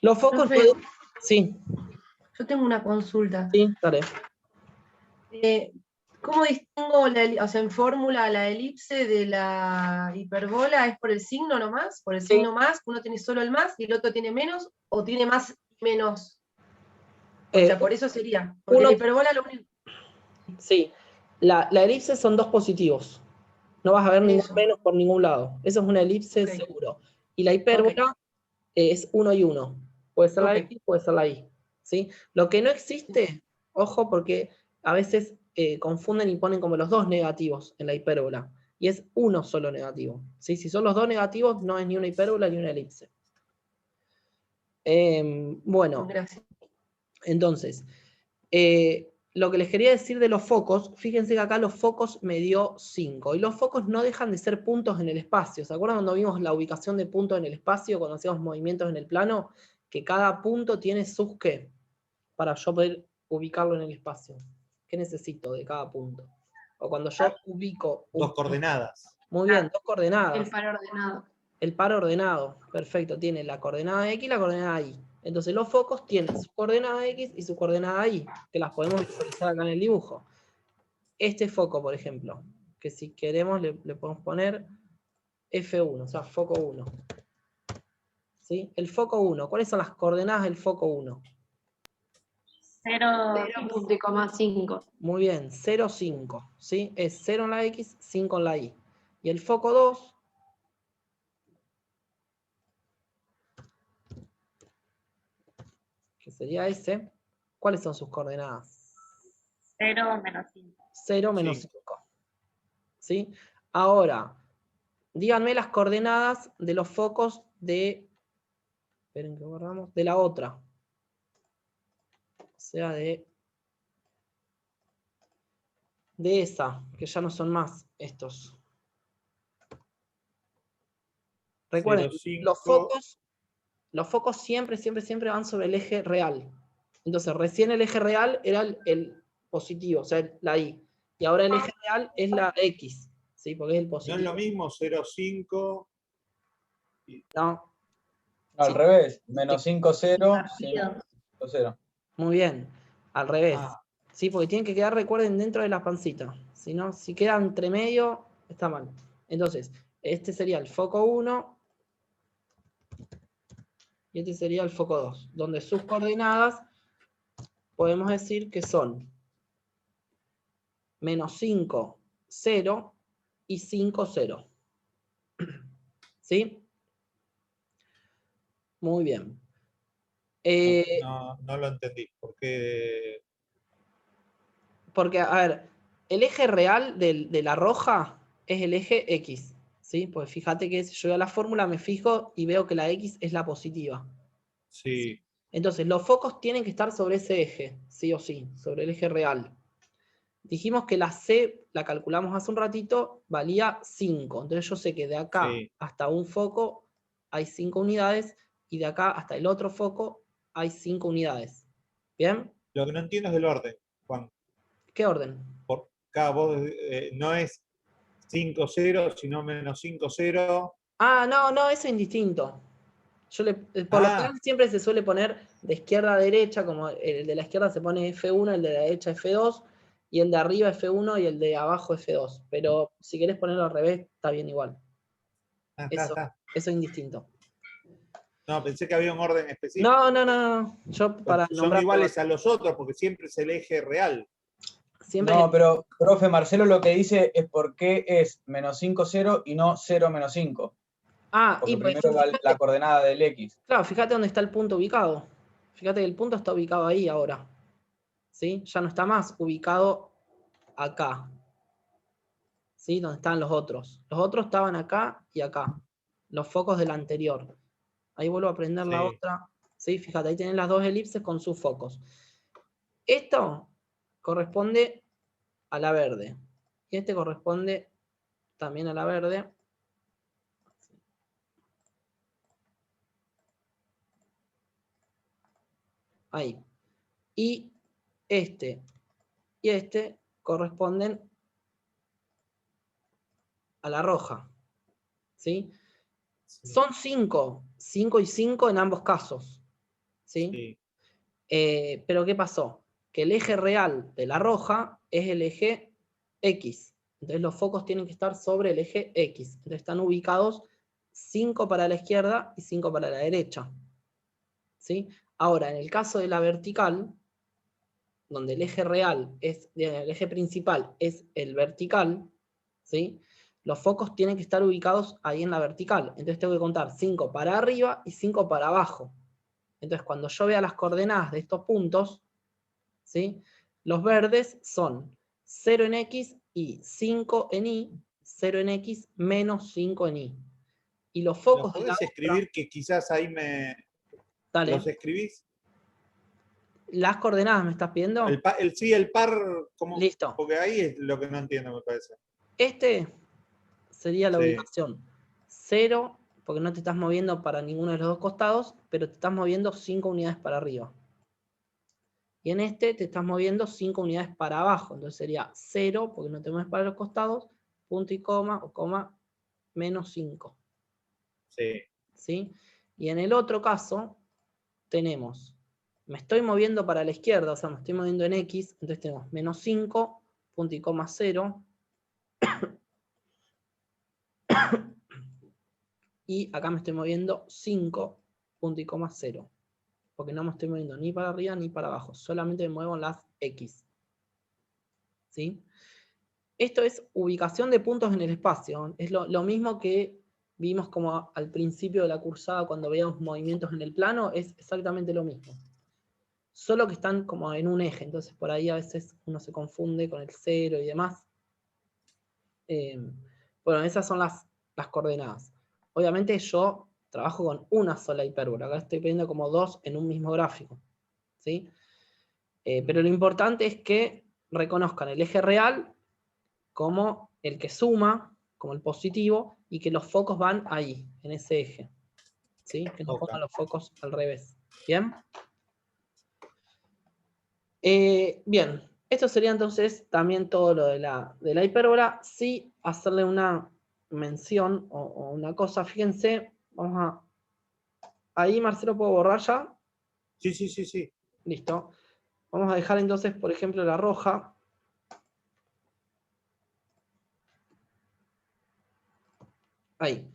S1: Los focos...
S6: Profe,
S1: Sí,
S6: yo tengo una consulta.
S1: sí, dale.
S6: ¿Cómo distingo, o sea, en fórmula la elipse de la hiperbola? ¿Es por el signo nomás? ¿Por el
S1: Sí.
S6: signo más? ¿Uno tiene solo el más y el otro tiene menos? ¿O tiene más y menos? O sea, por eso sería. Porque la hiperbola lo único...
S1: Sí, la elipse son dos positivos. No vas a ver ningún
S6: Eso.
S1: menos por ningún lado. Eso es una elipse
S6: Ok.
S1: seguro. Y la hipérbola es 1 y 1. Puede ser la
S6: Ok.
S1: X, puede ser la Y. ¿Sí? Lo que no existe, ojo, porque a veces confunden y ponen como los dos negativos en la hipérbola. Y es uno solo negativo. ¿Sí? Si son los dos negativos, no es ni una hipérbola ni una elipse. Bueno,
S6: Gracias.
S1: entonces, lo que les quería decir de los focos, fíjense que acá los focos me dio 5. Y los focos no dejan de ser puntos en el espacio. ¿Se acuerdan cuando vimos la ubicación de puntos en el espacio, cuando hacíamos movimientos en el plano? Que cada punto tiene sus ¿qué? Para yo poder ubicarlo en el espacio. ¿Qué necesito de cada punto? O cuando yo ubico un
S3: Dos coordenadas.
S1: Muy bien, dos coordenadas.
S8: El par ordenado.
S1: El par ordenado, perfecto, tiene la coordenada X y la coordenada Y. Entonces los focos tienen su coordenada X y su coordenada Y, que las podemos visualizar acá en el dibujo. Este foco, por ejemplo, que si queremos le podemos poner F1, o sea, foco 1. ¿Sí? El foco 1, ¿cuáles son las coordenadas del foco 1?
S8: 0,5.
S1: Muy bien, 0, 5. ¿Sí? Es 0 en la X, 5 en la Y. Y el foco 2... que sería ese, ¿cuáles son sus coordenadas?
S8: 0, menos 5.
S1: 0, menos 5. ¿Sí? Ahora, díganme las coordenadas de los focos de... Esperen que borramos. De la otra. O sea, de esa, que ya no son más estos. Recuerden,
S3: 0,5.
S1: los focos siempre, siempre, siempre van sobre el eje real. Entonces, recién el eje real era el positivo, o sea, la Y. Y ahora el eje real es la X, ¿sí? Porque es el
S3: No
S1: positivo.
S3: es lo mismo 0,5.
S1: No,
S2: Al
S1: Sí.
S2: revés, menos 5, 0,
S8: Partido.
S2: 0.
S1: muy bien. Al revés.
S3: Ah,
S1: Sí, porque tienen que quedar, recuerden, dentro de la pancita. Si no, si queda entre medio, está mal. Entonces, este sería el foco 1 y este sería el foco 2, donde sus coordenadas podemos decir que son menos 5, 0 y 5, 0. ¿Sí? Muy bien.
S3: no lo entendí. Porque
S1: Porque, a ver, el eje real de la roja es el eje X, ¿sí? Pues fíjate que si yo voy a la fórmula, me fijo y veo que la X es la positiva.
S3: sí.
S1: Entonces, los focos tienen que estar sobre ese eje, sí o sí, sobre el eje real. Dijimos que la C, la calculamos hace un ratito, valía 5. Entonces yo sé que de acá
S3: Sí.
S1: hasta un foco hay 5 unidades y de acá hasta el otro foco hay 5 unidades. ¿Bien?
S3: Lo que no entiendo es el orden, Juan.
S1: ¿Qué orden?
S3: Por cada voz no es 5, 0, sino menos 5, 0.
S1: Ah, no, eso es indistinto. Por lo general siempre se suele poner de izquierda a derecha, como el de la izquierda se pone F1, el de la derecha F2, y el de arriba F1 y el de abajo F2. Pero si querés ponerlo al revés, está bien igual. Eso es indistinto.
S3: No, pensé que había un orden específico.
S1: No. Yo para
S3: Son
S1: nombrar
S3: iguales a los otros porque siempre es el eje real.
S1: siempre
S2: No, pero, profe, Marcelo lo que dice es por qué es menos 5, 0 y no 0, menos 5. Porque
S1: y pues,
S2: primero va la coordenada del X.
S1: claro, fíjate dónde está el punto ubicado. Fíjate que el punto está ubicado ahí ahora. ¿Sí? Ya no está más ubicado acá. ¿Sí? Donde están los otros. Los otros estaban acá y acá. Los focos del anterior. Ahí vuelvo a prender la otra. ¿Sí? Fíjate, ahí tienen las dos elipses con sus focos. Esto corresponde a la verde. Y este corresponde también a la verde. Ahí. Y este corresponden a la roja. ¿Sí? Son 5 y 5 en ambos casos. ¿Sí? Pero ¿qué pasó? Que el eje real de la roja es el eje X. Entonces los focos tienen que estar sobre el eje X. Entonces están ubicados 5 para la izquierda y 5 para la derecha. ¿Sí? Ahora, en el caso de la vertical, donde el eje real es, el eje principal es el vertical, ¿sí? Los focos tienen que estar ubicados ahí en la vertical. Entonces tengo que contar 5 para arriba y 5 para abajo. Entonces, cuando yo vea las coordenadas de estos puntos, ¿sí? Los verdes son 0 en X y 5 en Y, 0 en X menos 5 en Y. Y los
S3: ¿Los
S1: focos de la
S3: podés
S1: otra,
S3: escribir que quizás ahí me...
S1: dale,
S3: ¿Los escribís?
S1: las coordenadas me estás pidiendo.
S3: Sí, el par, como,
S1: Listo.
S3: porque ahí es lo que no entiendo, me parece.
S1: Este sería la
S3: Sí.
S1: ubicación 0, porque no te estás moviendo para ninguno de los dos costados, pero te estás moviendo 5 unidades para arriba. Y en este te estás moviendo 5 unidades para abajo, entonces sería 0, porque no te mueves para los costados, punto y coma, o coma, menos 5.
S3: Sí.
S1: ¿Sí? Y en el otro caso, tenemos, me estoy moviendo para la izquierda, o sea, me estoy moviendo en X, entonces tenemos menos 5, punto y coma 0, y acá me estoy moviendo 5, punto y coma 0, porque no me estoy moviendo ni para arriba ni para abajo, solamente me muevo en las X. ¿Sí? Esto es ubicación de puntos en el espacio, es lo mismo que vimos como al principio de la cursada cuando veíamos movimientos en el plano, es exactamente lo mismo. Solo que están como en un eje, entonces por ahí a veces uno se confunde con el 0 y demás. Bueno, esas son las coordenadas. Obviamente yo trabajo con una sola hipérbola, acá estoy poniendo como dos en un mismo gráfico, ¿sí? Pero lo importante es que reconozcan el eje real como el que suma, como el positivo, y que los focos van ahí, en ese eje, ¿sí? Que no pongan los focos al revés. ¿Bien? Bien, esto sería entonces también todo lo de la hipérbola. Sí, hacerle una mención o una cosa, fíjense, vamos a... Ahí, Marcelo, ¿puedo borrar ya?
S3: Sí, sí, sí, sí.
S1: Listo. Vamos a dejar entonces, por ejemplo, la roja. Ahí.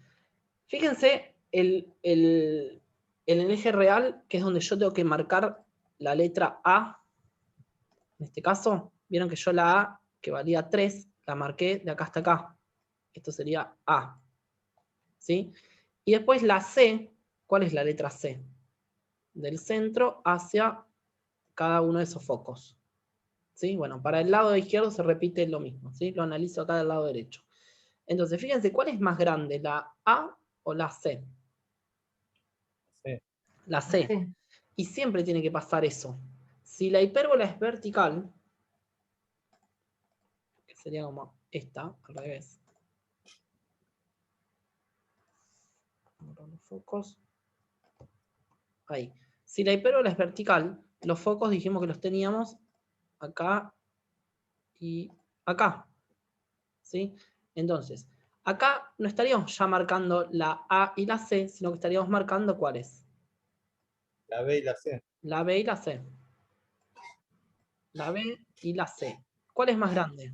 S1: Fíjense en el eje real, que es donde yo tengo que marcar la letra A. En este caso, vieron que yo la A, que valía 3, la marqué de acá hasta acá. Esto sería A. ¿Sí? Y después la C, ¿cuál es la letra C? Del centro hacia cada uno de esos focos. ¿Sí? Bueno, para el lado izquierdo se repite lo mismo, ¿sí? Lo analizo acá del lado derecho. Entonces, fíjense, ¿cuál es más grande, la A o la C?
S3: Sí.
S1: La C.
S6: Sí.
S1: Y siempre tiene que pasar eso. Si la hipérbola es vertical, que sería como esta, al revés. Los focos. Ahí. Si la hipérbola es vertical, los focos dijimos que los teníamos acá y acá. ¿Sí? Entonces, acá no estaríamos ya marcando la A y la C, sino que estaríamos marcando ¿cuáles?
S3: La B y la C.
S1: La B y la C. La B y la C. ¿Cuál es más grande?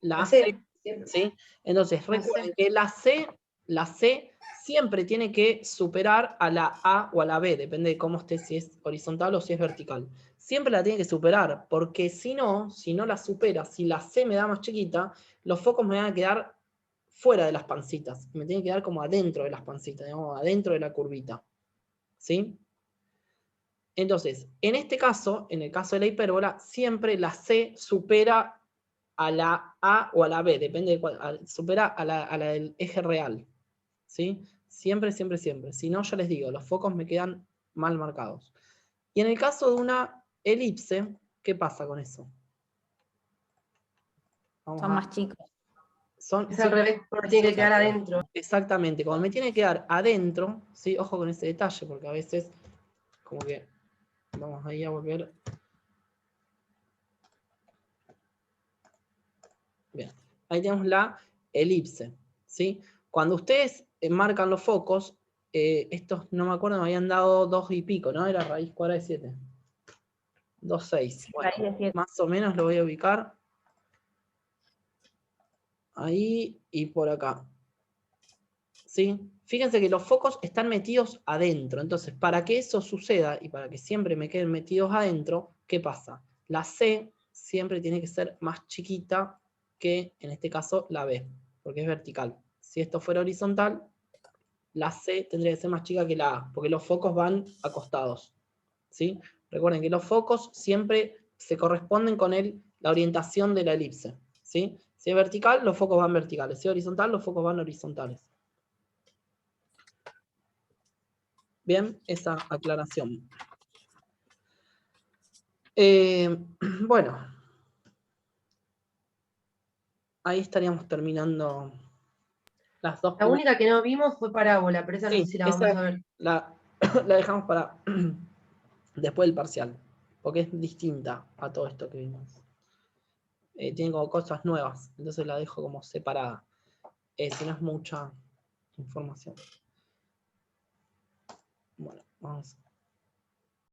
S1: La C. ¿Sí? Entonces, recuerden que la C siempre tiene que superar a la A o a la B, depende de cómo esté, si es horizontal o si es vertical. Siempre la tiene que superar, porque si no la supera, si la C me da más chiquita, los focos me van a quedar fuera de las pancitas, me tienen que quedar como adentro de las pancitas, digamos, adentro de la curvita. ¿Sí? Entonces, en este caso, en el caso de la hipérbola, siempre la C supera a la A o a la B, depende de cuál, supera a la del eje real. ¿Sí? Siempre, siempre, siempre. Si no, ya les digo, los focos me quedan mal marcados. Y en el caso de una elipse, ¿qué pasa con eso?
S5: Son más chicos.
S6: Es al revés, porque tiene que quedar adentro.
S1: Exactamente, como me tiene que quedar adentro, ¿sí? Ojo con ese detalle, porque a veces, como que, vamos ahí a volver. Bien, ahí tenemos la elipse, ¿sí? Cuando ustedes marcan los focos, estos, no me acuerdo, me habían dado 2 y pico, ¿no? Era raíz cuadrada de 7. 2,6. Bueno,
S5: Raíz de 7.
S1: más o menos lo voy a ubicar ahí y por acá. ¿Sí? Fíjense que los focos están metidos adentro. Entonces, para que eso suceda y para que siempre me queden metidos adentro, ¿qué pasa? La C siempre tiene que ser más chiquita que, en este caso, la B, porque es vertical. Si esto fuera horizontal, la C tendría que ser más chica que la A, porque los focos van acostados, ¿sí? Recuerden que los focos siempre se corresponden con la orientación de la elipse, ¿sí? Si es vertical, los focos van verticales. Si es horizontal, los focos van horizontales. Bien, esa aclaración. Bueno, ahí estaríamos terminando las dos.
S6: La única que no vimos fue parábola, pero esa no sé
S1: Sí,
S6: si la vamos a ver.
S1: la dejamos para después del parcial, porque es distinta a todo esto que vimos. Tiene como cosas nuevas, entonces la dejo como separada. Si no es mucha información. Bueno, vamos